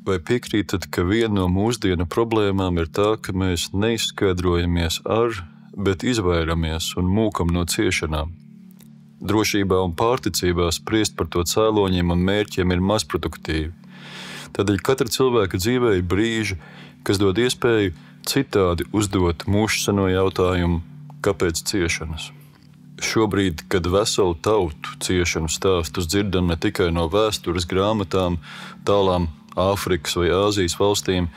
Vai piekrītat, ka viena no mūsdienu problēmām ir tā, ka mēs neizskaidrojamies ar, bet izvairamies un mūkam no ciešanām? Drošībā un pārticībā spriest par to cēloņiem un mērķiem ir mazproduktīvi. Tādēļ katra cilvēka dzīvē ir brīži, kas dod iespēju citādi uzdot mūžseno jautājumu, kāpēc ciešanas? Šobrīd, kad veselu tautu ciešanu stāstus dzirdam ne tikai no vēstures grāmatām, tālām Āfrikas vai Āzijas valstīm,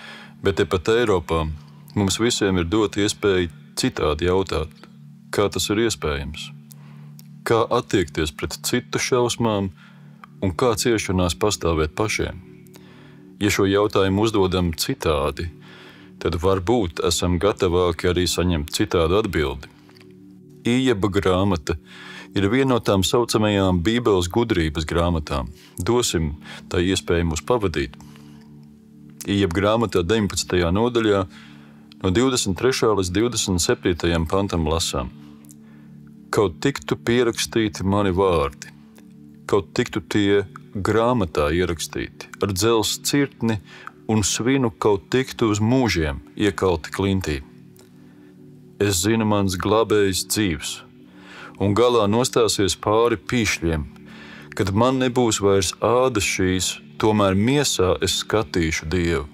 bet tepat Eiropā, mums visiem ir dot iespēju citādi jautāt, kā tas ir iespējams, kā attiekties pret citu šausmām un kā ciešanās pastāvēt pašiem. Ja šo jautājumu uzdodam citādi, tad varbūt esam gatavāki arī saņemt citādu atbildi. Ījeba grāmata ir viena no tām saucamajām Bībeles gudrības grāmatām. Dosim tai iespēju mūs pavadīt. Ījeba grāmatā 19. nodaļā no 23. līdz 27. pantam lasām. Kaut tiktu pierakstīti mani vārdi, kaut tiktu tie grāmatā ierakstīti, ar dzelzs cirtni un svinu kaut tiktu uz mūžiem iekalti klintī. Es zinu, mans glābējs dzīvs, un galā nostāsies pāri pīšļiem, kad man nebūs vairs ādas šīs, tomēr miesā es skatīšu Dievu.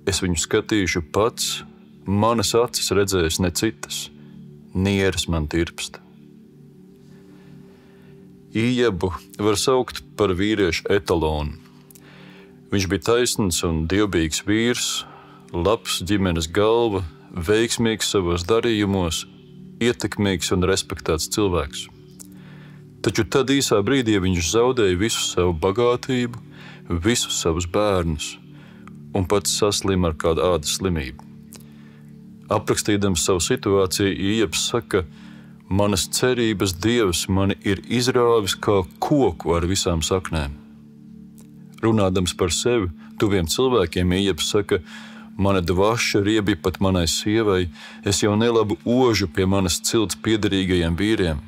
Es viņu skatīšu pats, manas acis redzēs ne citas, nieres man tirpsta. Ījebu var saukt par vīriešu etalonu. Viņš bija taisns un dievbijīgs vīrs, labs ģimenes galva, veiksmīgs savos darījumos, ietekmīgs un respektēts cilvēks. Taču tad īsā brīdī viņš zaudēja visu savu bagātību, visus savus bērnus un pats saslima ar kādu ādas slimību. Aprakstīdams savu situāciju, Ījebs saka, manas cerības Dievs mani ir izrāvis kā koku ar visām saknēm. Runādams par sevi, tuviem cilvēkiem, Ījebs saka, mana dvaša riebi pat manai sievai, es jau nelabu ožu pie manas cilts piederīgajiem vīriem.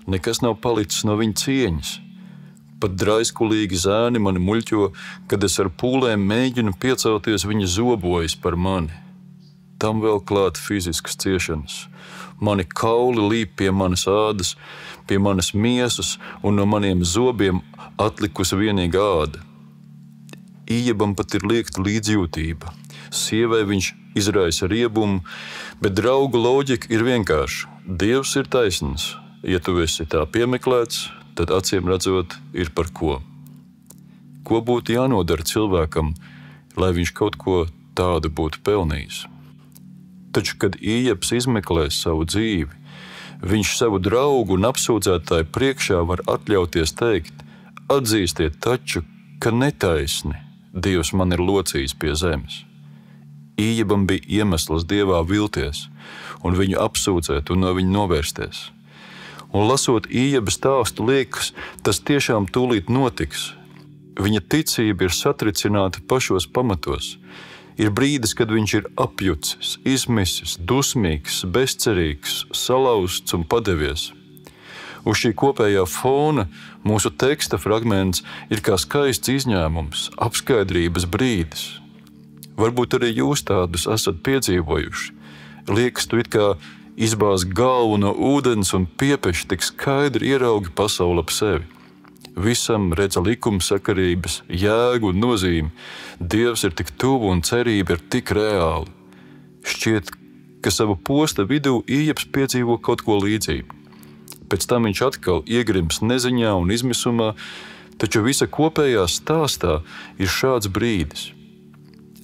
Nekas nav palicis no viņa cieņas. Pat draiskulīgi zēni mani muļķo, kad es ar pūlēm mēģinu piecelties, viņa zobojas par mani. Tam vēl klāt fiziskas ciešanas. Mani kauli līp pie manas ādas, pie manas miesas, un no maniem zobiem atlikusi vienīga āda. Ījebam pat ir liekta līdzjūtība. Sievai viņš izraisa riebumu, bet draugu loģika ir vienkārša. Dievs ir taisns. Ja tu esi tā piemeklēts, tad acīm redzot ir par ko. Ko būtu jānodara cilvēkam, lai viņš kaut ko tādu būtu pelnījis? Taču, kad Ījebs izmeklēs savu dzīvi, viņš savu draugu un apsūdzētāju priekšā var atļauties teikt, atzīstiet taču, ka netaisni Dievs man ir locījis pie zemes. Ījebam bija iemesls Dievā vilties un viņu apsūdzēt un no viņa novērsties. Un lasot Ījeba stāstu liekas, tas tiešām tūlīt notiks. Viņa ticība ir satricināta pašos pamatos. Ir brīdis, kad viņš ir apjucis, izmisis, dusmīgs, bezcerīgs, salauzts un padevies. Uz šī kopējā fona mūsu teksta fragments ir kā skaists izņēmums, apskaidrības brīdis. Varbūt arī jūs tādus esat piedzīvojuši. Liekas, tu it kā izbāz galvu no ūdens un piepeši tik skaidri ieraugi pasauli ap sevi. Visam redza likumsakarības, jēgu un nozīmi. Dievs ir tik tuvu un cerība ir tik reāla. Šķiet, ka savu posta vidū Ījebs piedzīvo kaut ko līdzīgu. Pēc tam viņš atkal iegrims neziņā un izmisumā, taču visa kopējā stāstā ir šāds brīdis.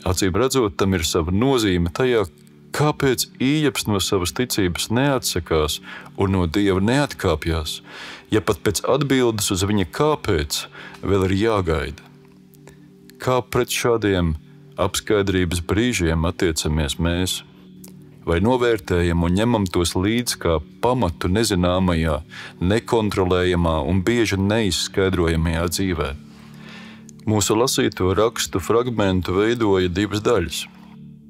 Acīm redzot, tam ir sava nozīme tajā, kāpēc Ījebs no savas ticības neatsakās un no Dieva neatkāpjās, ja pat pēc atbildes uz viņa kāpēc vēl ir jāgaida. Kā pret šādiem apskaidrības brīžiem attiecamies mēs? Vai novērtējam un ņemam tos līdz kā pamatu nezināmajā, nekontrolējamā un bieži neizskaidrojamajā dzīvē? Mūsu lasīto rakstu fragmentu veidoja divas daļas.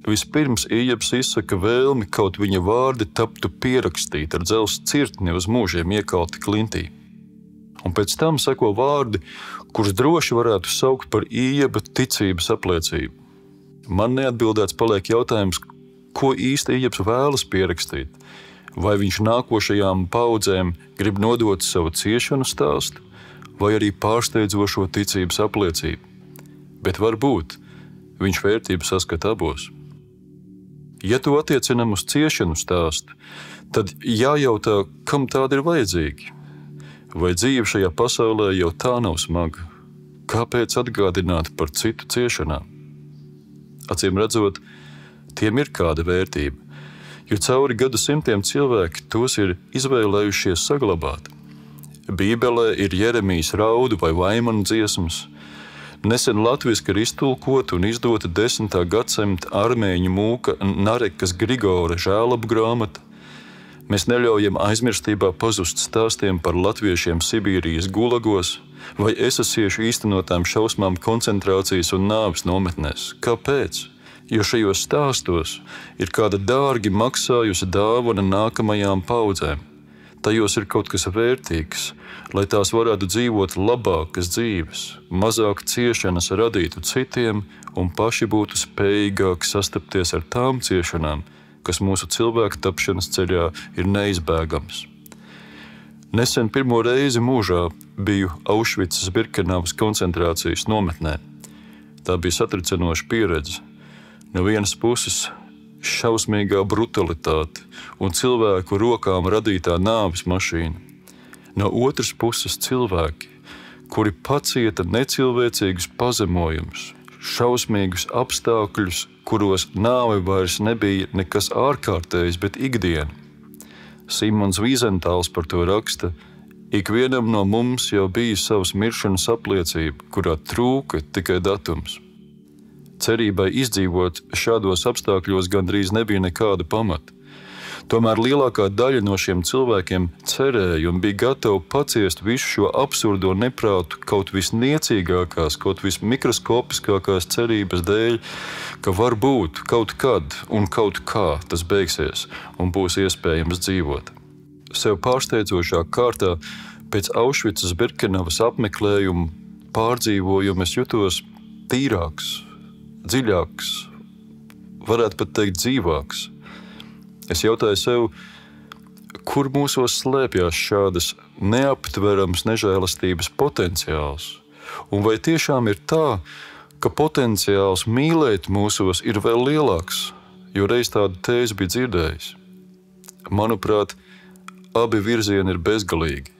Vispirms Ījebs izsaka vēlmi, kaut viņa vārdi taptu pierakstīti ar dzelzs cirtni uz mūžiem iekalti klintī. Un pēc tam seko vārdi, kurus droši varētu saukt par Ījaba ticības apliecību. Man neatbildēts paliek jautājums, ko īsti Ījabs vēlas pierakstīt. Vai viņš nākošajām paudzēm grib nodot savu ciešanu stāstu, vai arī pārsteidzošo ticības apliecību. Bet varbūt viņš vērtību saskata abos. Ja to attiecinam uz ciešanu stāstu, tad jājautā, kam tādi ir vajadzīgi. Vai dzīve šajā pasaulē jau tā nav smaga? Kāpēc atgādināt par citu ciešanām? Acīm redzot, tiem ir kāda vērtība, jo cauri gadsimtiem cilvēki tos ir izvēlējušies saglabāt. Bībelē ir Jeremijas raudu vai vaimanu dziesmas. Nesen latviski ir iztulkota un izdota 10. gadsimta armēņu mūka Narekas Grigora žēlabu grāmata. Mēs neļaujam aizmirstībā pazust stāstiem par latviešiem Sibīrijas gulagos vai esasiešu īstenotām šausmām koncentrācijas un nāves nometnēs. Kāpēc? Jo šajos stāstos ir kāda dārgi maksājusi dāvana nākamajām paudzēm. Tajos ir kaut kas vērtīgs, lai tās varētu dzīvot labākas dzīves, mazāk ciešanas radītu citiem un paši būtu spējīgāki sastapties ar tām ciešanām, kas mūsu cilvēku tapšanas ceļā ir neizbēgams. Nesen pirmo reizi mūžā biju Aušvicas-Birkenavas koncentrācijas nometnē. Tā bija satricinoša pieredze. No vienas puses šausmīgā brutalitāte un cilvēku rokām radītā nāves mašīna. No otras puses cilvēki, kuri pacieta necilvēcīgus pazemojumus, šausmīgus apstākļus, kuros nāve vairs nebija nekas ārkārtējs, bet ikdiena. Simons Vīzentāls par to raksta: ikvienam no mums jau bija savs miršanas apliecība, kurā trūka tikai datums. Cerībai izdzīvot šādos apstākļos gandrīz nebija nekāda pamata. Tomēr lielākā daļa no šiem cilvēkiem cerēja un bija gatava paciest visu šo absurdo neprātu kaut visniecīgākās, kaut vismikroskopiskākās cerības dēļ, ka varbūt kaut kad un kaut kā tas beigsies un būs iespējams dzīvot. Sev pārsteidzošā kārtā pēc Aušvicas-Birkenavas apmeklējuma pārdzīvojuma es jutos tīrāks, dziļāks, varētu pat teikt dzīvāks. Es jautāju sev, kur mūsos slēpjas šādas neaptveramas nežēlastības potenciāls, un vai tiešām ir tā, ka potenciāls mīlēt mūsos ir vēl lielāks, jo reiz tādu tēzi bija dzirdējis. Manuprāt, abi virzieni ir bezgalīgi.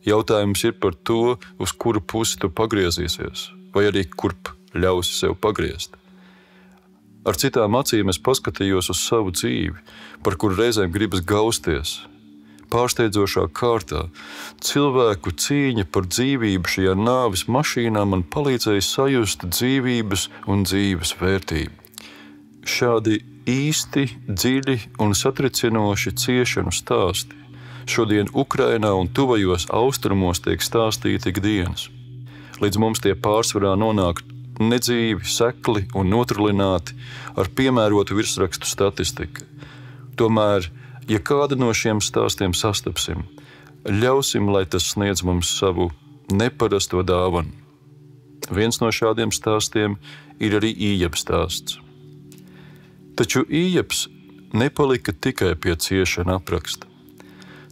Jautājums ir par to, uz kuru pusi tu pagriezīsies, vai arī kurp ļausi sev pagriezt. Ar citām acīm es paskatījos uz savu dzīvi, par kuru reizēm gribas gausties. Pārsteidzošā kārtā cilvēku cīņa par dzīvību šajā nāves mašīnā man palīdzēja sajust dzīvības un dzīves vērtību. Šādi īsti, dziļi un satricinoši ciešanu stāsti šodien Ukrainā un tuvajos austrumos tiek stāstīti ikdienas. Līdz mums tie pārsvarā nonāk nedzīvi, sekli un notrulināti ar piemērotu virsrakstu statistiku. Tomēr, ja kādu no šiem stāstiem sastapsim, ļausim, lai tas sniedz mums savu neparasto dāvanu. Viens no šādiem stāstiem ir arī Ījaba stāsts. Taču Ījabs nepalika tikai pie ciešana apraksta.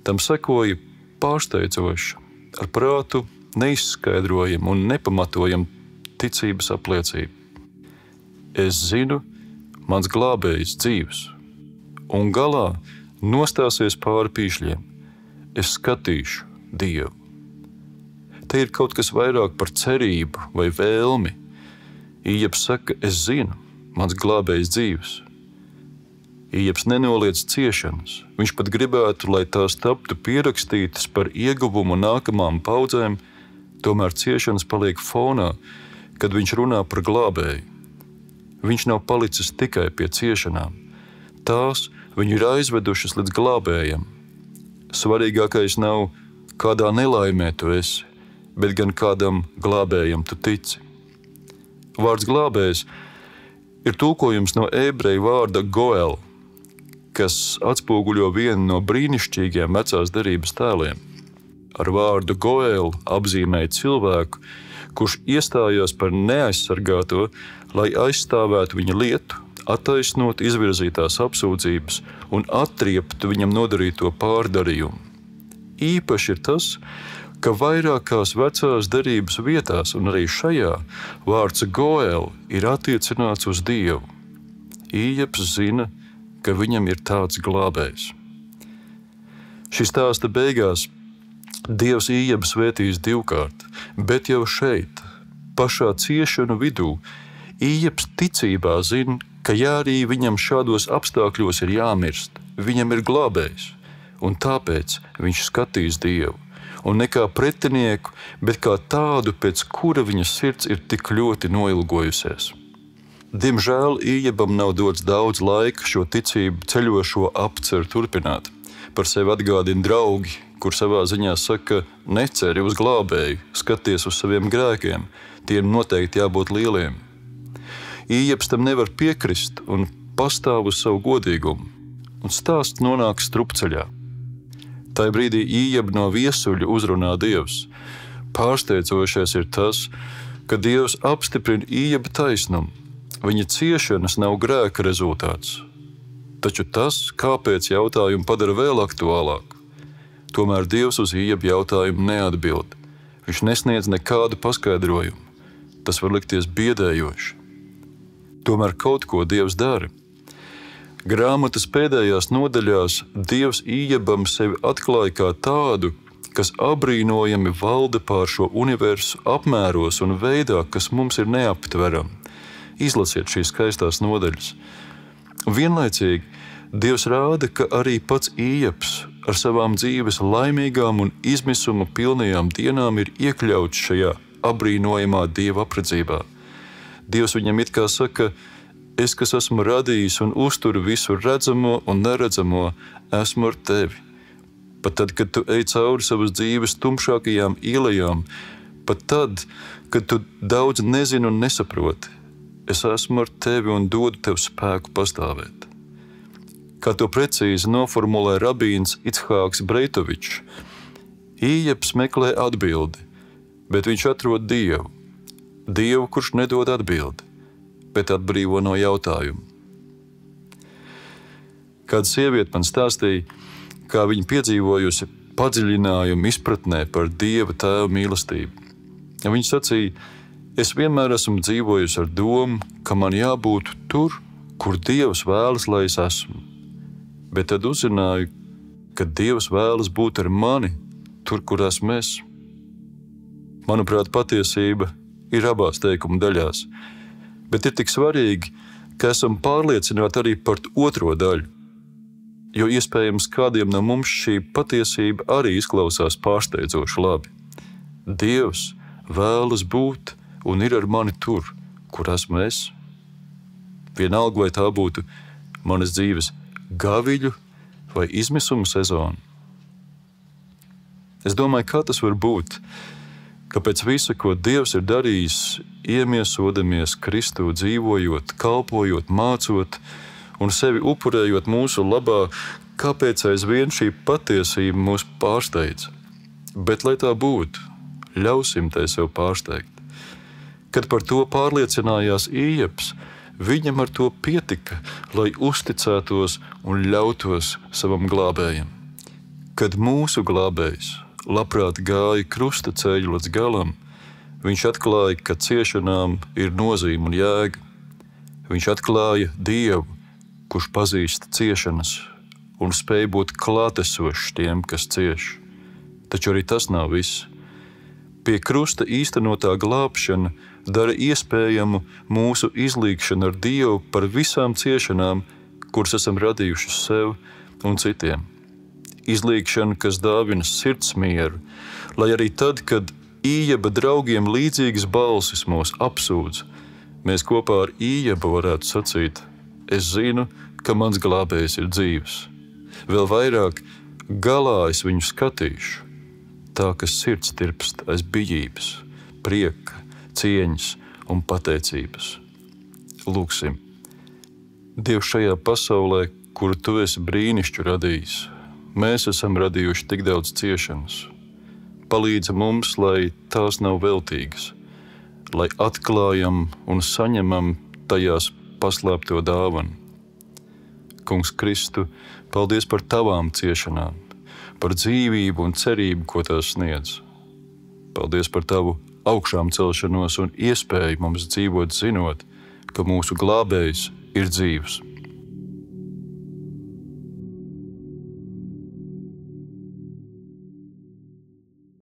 Tam sekoja pārsteidzoša, ar prātu neizskaidrojama un nepamatojama ticības apliecība. Es zinu, mans glābējs dzīvs, un galā nostāsies pāri pīšļiem. Es skatīšu Dievu. Te ir kaut kas vairāk par cerību vai vēlmi. Ījabs saka, es zinu, mans glābējs dzīvs. Ījabs nenoliedz ciešanas. Viņš pat gribētu, lai tās taptu pierakstītas par ieguvumu nākamām paudzēm, tomēr ciešanas paliek fonā, kad viņš runā par glābēju. Viņš nav palicis tikai pie ciešanām. Tās viņu ir aizvedušas līdz glābējam. Svarīgākais nav, kādā nelaimē tu esi, bet gan kādam glābējam tu tici. Vārds glābējs ir tulkojums no ebreju vārda goel, kas atspoguļo vienu no brīnišķīgiem vecās derības tēliem. Ar vārdu goel apzīmēja cilvēku, kurš iestājās par neaizsargāto, lai aizstāvētu viņa lietu, attaisnot izvirzītās apsūdzības un atrieptu viņam nodarīto pārdarījumu. Īpaši ir tas, ka vairākās vecās derības vietās, un arī šajā, vārds Goel ir attiecināts uz Dievu. Ījebs zina, ka viņam ir tāds glābējs. Šis stāsta beigās Dievs Ījebu svētīs divkārt, bet jau šeit, pašā ciešanu vidū, Ījebs ticībā zina, ka arī viņam šādos apstākļos ir jāmirst, viņam ir glābējs, un tāpēc viņš skatīs Dievu, un ne kā pretinieku, bet kā tādu, pēc kura viņa sirds ir tik ļoti noilgojusies. Diemžēl Ījebam nav dots daudz laika šo ticību ceļošo apceru turpināt. Par sevi atgādina draugi, kur savā ziņā saka, neceri uz glābēju, skaties uz saviem grēkiem, tiem noteikti jābūt lieliem. Ījebs tam nevar piekrist un pastāv uz savu godīgumu, un stāsts nonāk strupceļā. Tai brīdī Ījebu no viesuļa uzrunā Dievs. Pārsteidzošais ir tas, ka Dievs apstiprina Ījeba taisnumu. Viņa ciešanas nav grēka rezultāts. Taču tas, kāpēc jautājumu padara vēl aktuālāku. Tomēr Dievs uz Ījeba jautājumu neatbild. Viņš nesniedz nekādu paskaidrojumu. Tas var likties biedējoši. Tomēr kaut ko Dievs dara. Grāmatas pēdējās nodaļās Dievs Ījebam sevi atklāja kā tādu, kas abrīnojami valda pār šo universu apmēros un veidā, kas mums ir neaptverami. Izlasiet šīs skaistās nodaļas. Vienlaicīgi Dievs rāda, ka arī pats Ījebs ar savām dzīves laimīgām un izmisuma pilnajām dienām ir iekļauts šajā abrīnojamā Dieva apredzībā. Dievs viņam it kā saka, es, kas esmu radījis un uzturu visu redzamo un neredzamo, esmu ar tevi. Pat tad, kad tu ej cauri savas dzīves tumšākajām ielejām, pat tad, kad tu daudz nezini un nesaproti, es esmu ar tevi un dodu tev spēku pastāvēt. Kā to precīzi noformulē rabīns Icchāks Breitovičs, Ījebs meklē atbildi, bet viņš atrod Dievu. Dievu, kurš nedod atbildi, bet atbrīvo no jautājumu. Kāda sieviete man stāstīja, kā viņa piedzīvojusi padziļinājumu izpratnē par Dieva tēva mīlestību. Viņa sacīja, es vienmēr esmu dzīvojusi ar domu, ka man jābūt tur, kur Dievs vēlas, lai es esmu. Bet tad uzzināju, ka Dievs vēlas būt ar mani, tur, kur esmu es. Manuprāt, patiesība ir abās teikuma daļās, bet ir tik svarīgi, ka esam pārliecināti arī par otro daļu, jo iespējams kādiem no mums šī patiesība arī izklausās pārsteidzoši labi. Dievs vēlas būt un ir ar mani tur, kur esmu es. Vienalga, vai tā būtu manas dzīves gaviļu vai izmisuma sezona. Es domāju, kā tas var būt, ka pēc visa, ko Dievs ir darījis, iemiesodamies Kristū, dzīvojot, kalpojot, mācot un sevi upurējot mūsu labā, kāpēc aizvien šī patiesība mūs pārsteidz. Bet, lai tā būtu, ļausim tai sev pārsteigt. Kad par to pārliecinājās Ījebs, viņam ar to pietika, lai uzticētos un ļautos savam glābējam. Kad mūsu glābējs labprāt gāja krusta ceļu līdz galam, viņš atklāja, ka ciešanām ir nozīme un jēga. Viņš atklāja Dievu, kurš pazīst ciešanas un spēj būt klātesošs tiem, kas cieš. Taču arī tas nav viss. Pie krusta īstenotā glābšana dara iespējamu mūsu izlīgšanu ar Dievu par visām ciešanām, kuras esam radījuši sev un citiem. Izlīgšana, kas dāvina sirds mieru, lai arī tad, kad Ījeba draugiem līdzīgas balsis mūs apsūdz, mēs kopā ar Ījebu varētu sacīt, es zinu, ka mans glābējs ir dzīvs. Vēl vairāk, galā es viņu skatīšu, tā, ka sirds tirpst aiz bijības, prieka, cieņas un pateicības. Lūksim. Dievs, šajā pasaulē, kuru tu esi brīnišķu radījis, mēs esam radījuši tik daudz ciešanas. Palīdzi mums, lai tās nav veltīgas, lai atklājam un saņemam tajās paslēpto dāvanu. Kungs Kristu, paldies par tavām ciešanām, par dzīvību un cerību, ko tās sniedz. Paldies par tavu augšām celšanos un iespēju mums dzīvot, zinot, ka mūsu glābējs ir dzīvs.